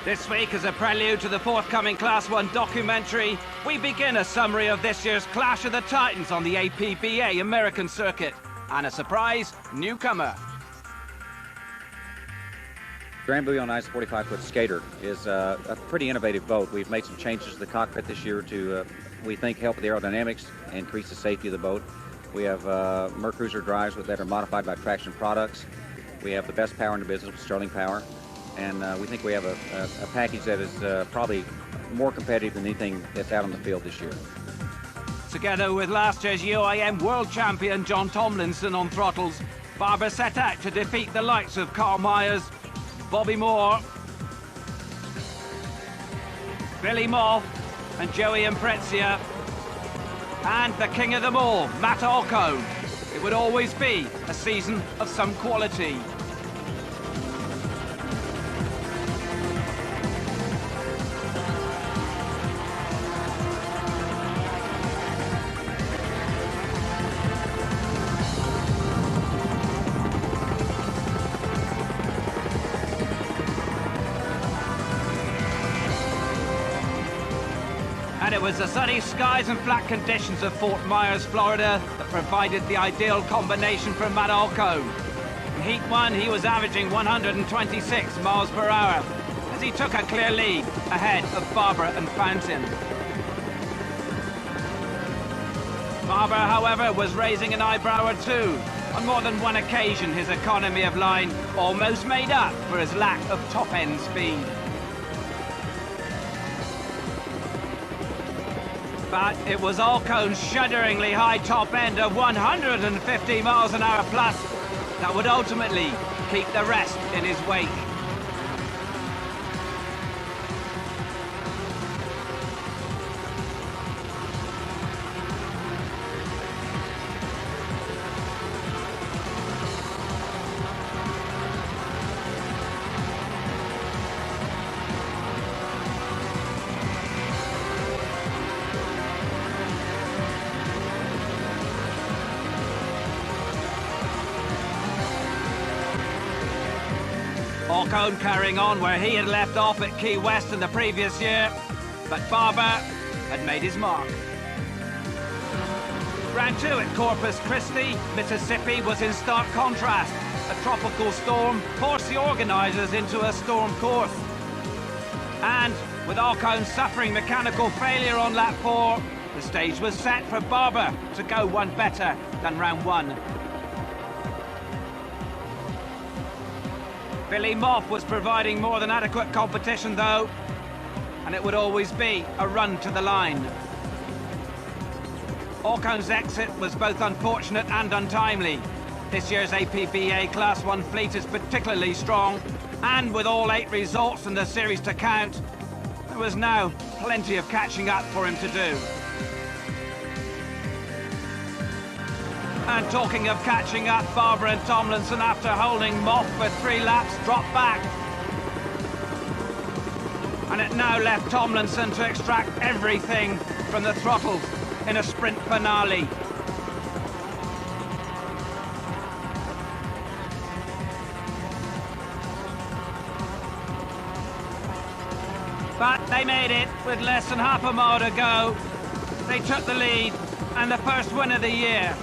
This week, as a prelude to the forthcoming Class 1 documentary, we begin a summary of this year's Clash of the Titans on the APBA American circuit. And a surprise newcomer. Grand Blue on Ice 45-foot skater is a pretty innovative boat. We've made some changes to the cockpit this year to, we think, help with the aerodynamics and increase the safety of the boat. We have Mercruiser drives that are modified by Traction Products. We have the best power in the business with Sterling Power. And we think we have a package that is probably more competitive than anything that's out on the field this year. Together with last year's UIM World Champion John Tomlinson on throttles, Barber set out to defeat the likes of Carl Myers, Bobby Moore, Billy Moff and Joey Imprezia, and the king of them all, Matt Alcone. It would always be a season of some quality. And it was the sunny skies and flat conditions of Fort Myers, Florida that provided the ideal combination for Matt Alcone. In Heat 1, he was averaging 126 miles per hour as he took a clear lead ahead of Barber and Fountain. Barber, however, was raising an eyebrow or two. On more than one occasion, his economy of line almost made up for his lack of top-end speed. But it was Alcone's shudderingly high top end of 150 miles an hour plus that would ultimately keep the rest in his wake. Alcone carrying on where he had left off at Key West in the previous year, but Barber had made his mark. Round 2 at Corpus Christi, Mississippi was in stark contrast. A tropical storm forced the organisers into a storm course. And with Alcone suffering mechanical failure on lap 4, the stage was set for Barber to go one better than round 1. Billy Moff was providing more than adequate competition though, and it would always be a run to the line. Alcone's exit was both unfortunate and untimely. This year's APBA Class 1 fleet is particularly strong, and with all 8 results in the series to count, there was now plenty of catching up for him to do. And talking of catching up, Barber and Tomlinson, after holding Moff for 3 laps, dropped back. And it now left Tomlinson to extract everything from the throttles in a sprint finale. But they made it with less than half a mile to go. They took the lead and the first win of the year.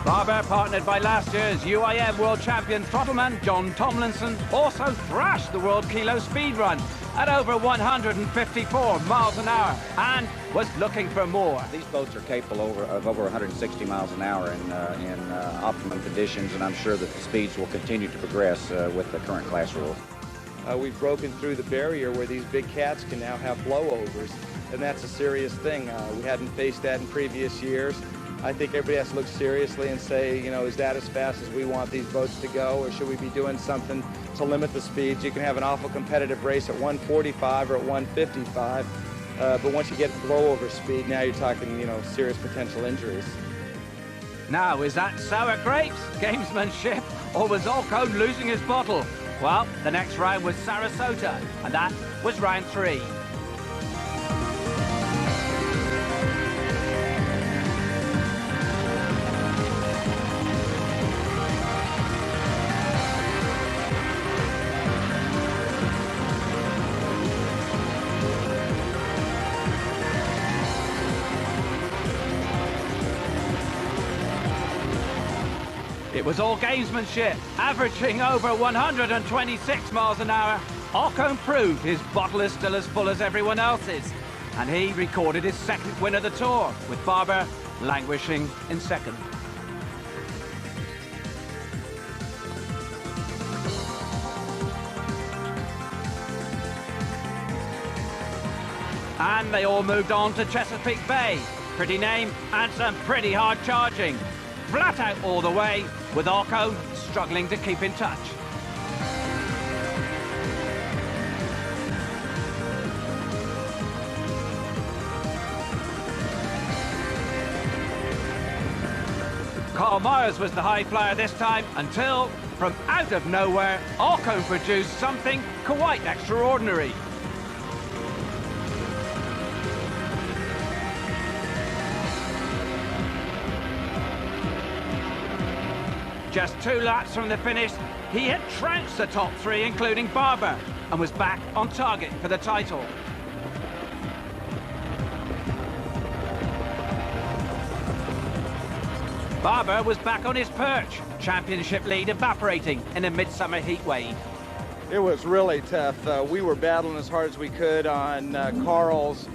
Barber, partnered by last year's UIM World Champion throttleman John Tomlinson, also thrashed the World Kilo speed run at over 154 miles an hour and was looking for more. These boats are capable of over 160 miles an hour in optimum conditions, and I'm sure that the speeds will continue to progress with the current class rules. We've broken through the barrier where these big cats can now have blowovers. and that's a serious thing. We hadn't faced that in previous years. I think everybody has to look seriously and say, you know, is that as fast as we want these boats to go, or should we be doing something to limit the speeds? You can have an awful competitive race at 145 or at 155, but once you get blow over speed, now you're talking, you know, serious potential injuries. Now, is that sour grapes, gamesmanship, or was Alcone losing his bottle? Well, the next round was Sarasota, and that was round 3. It was all gamesmanship, averaging over 126 miles an hour. Alcone proved his bottle is still as full as everyone else's, and he recorded his second win of the Tour, with Barber languishing in second. And they all moved on to Chesapeake Bay. Pretty name and some pretty hard charging. Flat out all the way, with Alcone struggling to keep in touch. Carl Myers was the high flyer this time, until, from out of nowhere, Alcone produced something quite extraordinary. Just 2 laps from the finish, he had trounced the top 3, including Barber, and was back on target for the title. Barber was back on his perch, championship lead evaporating in a midsummer heat wave. It was really tough. We were battling as hard as we could on Carl's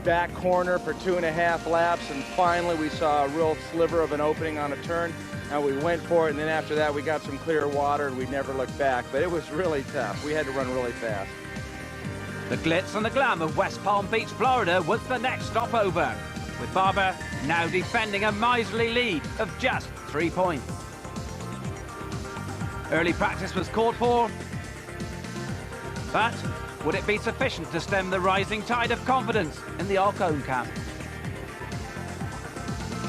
back corner for 2.5 laps, and finally we saw a real sliver of an opening on a turn, and we went for it, and then after that we got some clear water and we never looked back. But it was really tough. We had to run really fast. The glitz and the glam of West Palm Beach, Florida was the next stopover, with Barber now defending a miserly lead of just 3 points. Early practice was called for, but would it be sufficient to stem the rising tide of confidence in the Alcone camp?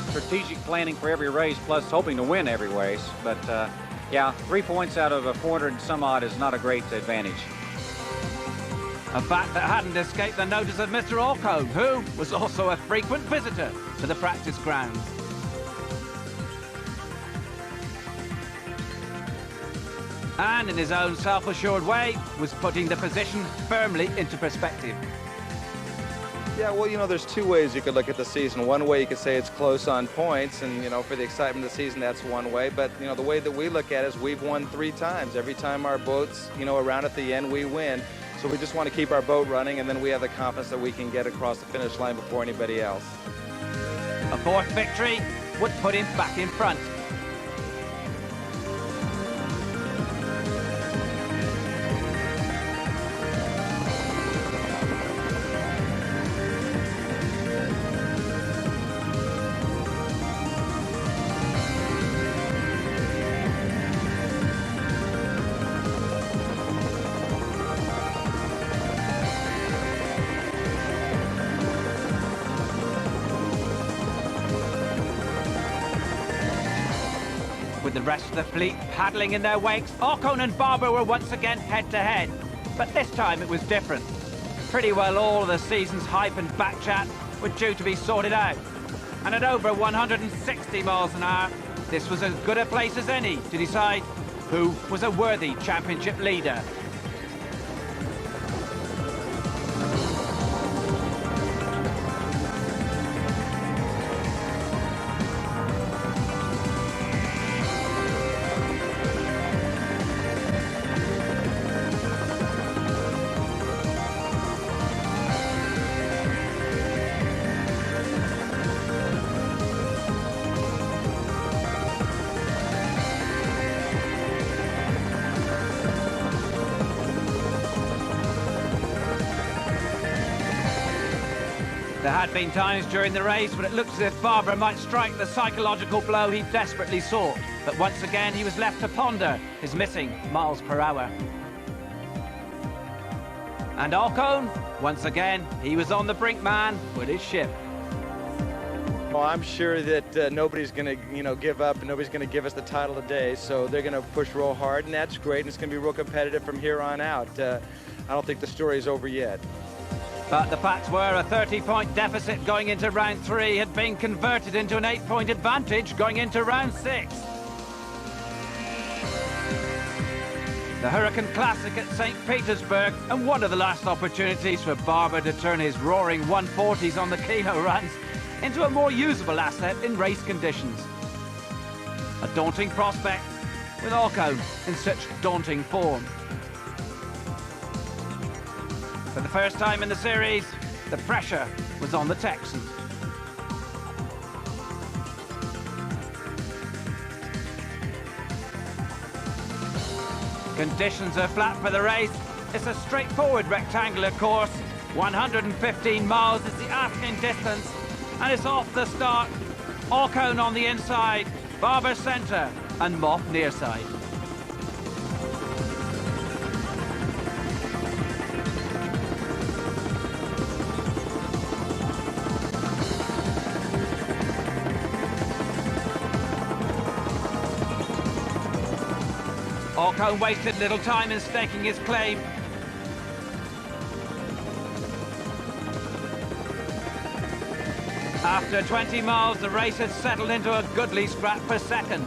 Strategic planning for every race, plus hoping to win every race. But yeah, 3 points out of 400 and some odd is not a great advantage. A fact that hadn't escaped the notice of Mr. Alcone, who was also a frequent visitor to the practice ground. And in his own self-assured way, was putting the position firmly into perspective. Yeah, well, you know, there's 2 ways you could look at the season. One way you could say it's close on points, and, you know, for the excitement of the season, that's one way. But, you know, the way that we look at it is we've won 3 times. Every time our boat's, you know, around at the end, we win. So we just want to keep our boat running, and then we have the confidence that we can get across the finish line before anybody else. A 4th victory would put him back in front. With the rest of the fleet paddling in their wakes, Alcone and Barber were once again head-to-head. But this time it was different. Pretty well all of the season's hype and backchat were due to be sorted out. And at over 160 miles an hour, this was as good a place as any to decide who was a worthy championship leader. had been times during the race when it looked as if Barber might strike the psychological blow he desperately sought. But once again, he was left to ponder his missing miles per hour. And Alcone, once again, he was on the brink, man, with his ship. Well, I'm sure that nobody's going to, give up, and nobody's going to give us the title today. So they're going to push real hard, and that's great. And it's going to be real competitive from here on out. I don't think the story's over yet. But the facts were a 30-point deficit going into round 3 had been converted into an 8-point advantage going into round 6. The Hurricane Classic at St. Petersburg, and one of the last opportunities for Barber to turn his roaring 140s on the Kilo runs into a more usable asset in race conditions. A daunting prospect, with Alcone in such daunting form. For the first time in the series, the pressure was on the Texan. Conditions are flat for the race. It's a straightforward rectangular course. 115 miles is the asking distance, and it's off the start. Alcone on the inside, Barber centre, and Moff near side. Alcone wasted little time in staking his claim. After 20 miles, the race had settled into a goodly scrap per second.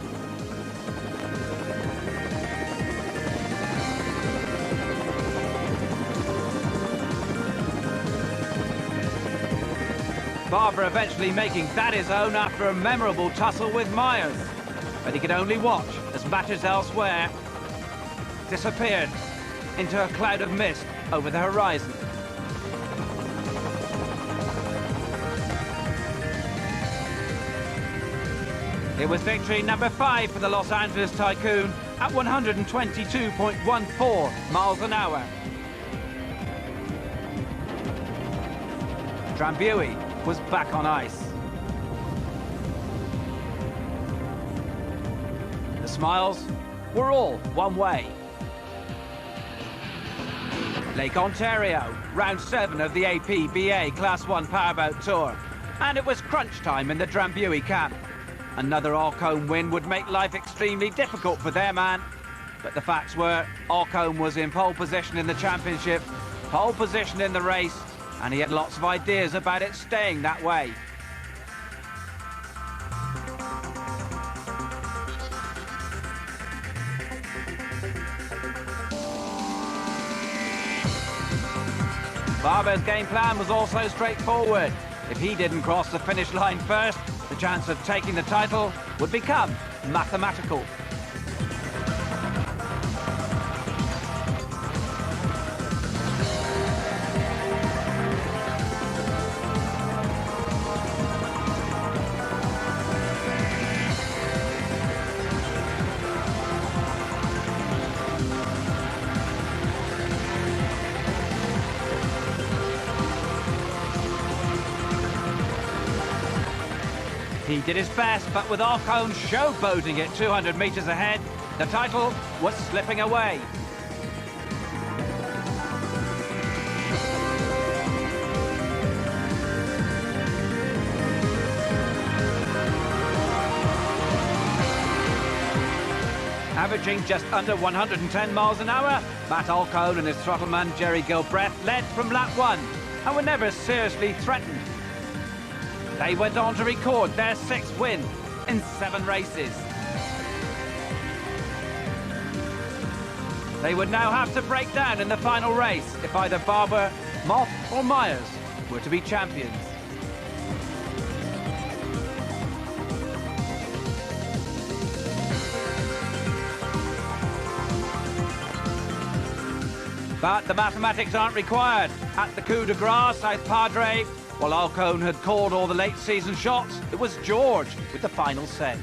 Barber eventually making that his own after a memorable tussle with Myers. But he could only watch as matters elsewhere disappeared into a cloud of mist over the horizon. It was victory number 5 for the Los Angeles Tycoon at 122.14 miles an hour. Drambuie was back on ice. The smiles were all one way. Lake Ontario, round 7 of the APBA Class 1 Powerboat Tour. And it was crunch time in the Drambuie camp. Another Alcone win would make life extremely difficult for their man. But the facts were, Alcone was in pole position in the championship, pole position in the race, and he had lots of ideas about it staying that way. Barber's game plan was also straightforward. If he didn't cross the finish line first, the chance of taking the title would become mathematical. He did his best, but with Alcone showboating it 200 metres ahead, the title was slipping away. Averaging just under 110 miles an hour, Matt Alcone and his throttleman Jerry Gilbreth led from lap 1 and were never seriously threatened. They went on to record their 6th win in 7 races. They would now have to break down in the final race if either Barber, Moff or Myers were to be champions. But the mathematics aren't required. At the coup de grace, South Padre, while Alcone had called all the late season shots, it was George with the final say.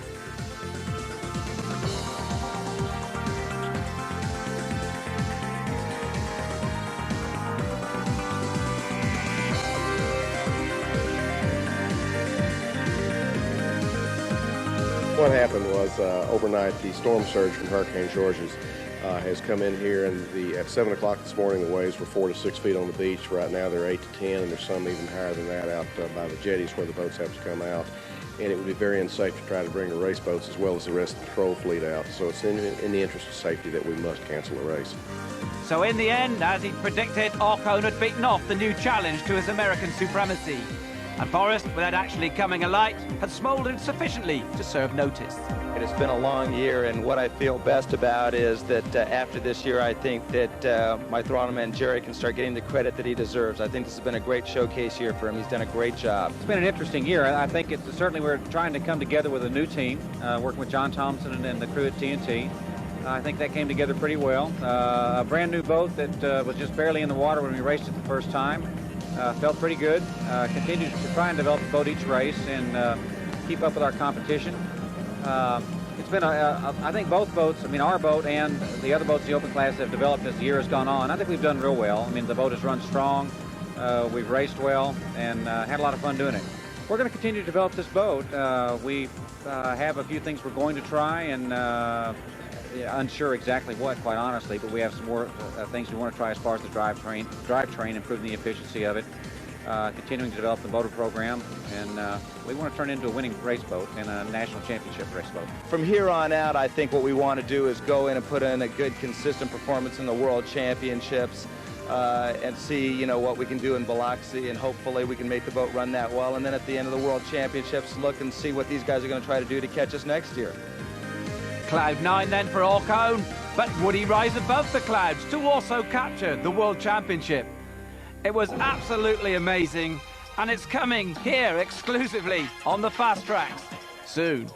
What happened was overnight the storm surge from Hurricane Georges has come in here, and at 7 o'clock this morning the waves were 4 to 6 feet on the beach. Right now they're 8 to 10, and there's some even higher than that out by the jetties where the boats have to come out. And it would be very unsafe to try to bring the race boats as well as the rest of the patrol fleet out. So it's in the interest of safety that we must cancel the race. So in the end, as he predicted, Ocone had beaten off the new challenge to his American supremacy. And Forrest, without actually coming alight, had smouldered sufficiently to serve notice. It's been a long year, and what I feel best about is that after this year, I think that my throttle-man Jerry can start getting the credit that he deserves. I think this has been a great showcase year for him. He's done a great job. It's been an interesting year. I think it's certainly we're trying to come together with a new team, working with John Thompson and the crew at TNT. I think that came together pretty well. A brand new boat that was just barely in the water when we raced it the first time. Felt pretty good. Continued to try and develop the boat each race and keep up with our competition. It's been, I think both boats, our boat and the other boats in the open class have developed as the year has gone on. I think we've done real well. The boat has run strong, we've raced well, and had a lot of fun doing it. We're going to continue to develop this boat. We have a few things we're going to try, and unsure exactly what, quite honestly, but we have some more things we want to try as far as the drivetrain, improving the efficiency of it. Continuing to develop the motor program, and we want to turn it into a winning race boat and a national championship race boat. From here on out, I think what we want to do is go in and put in a good, consistent performance in the World Championships and see, what we can do in Biloxi, and hopefully we can make the boat run that well. And then at the end of the World Championships, look and see what these guys are going to try to do to catch us next year. Cloud 9 then for Ocone, but would he rise above the clouds to also capture the World Championship? It was absolutely amazing, and it's coming here exclusively on the Fast Tracks soon.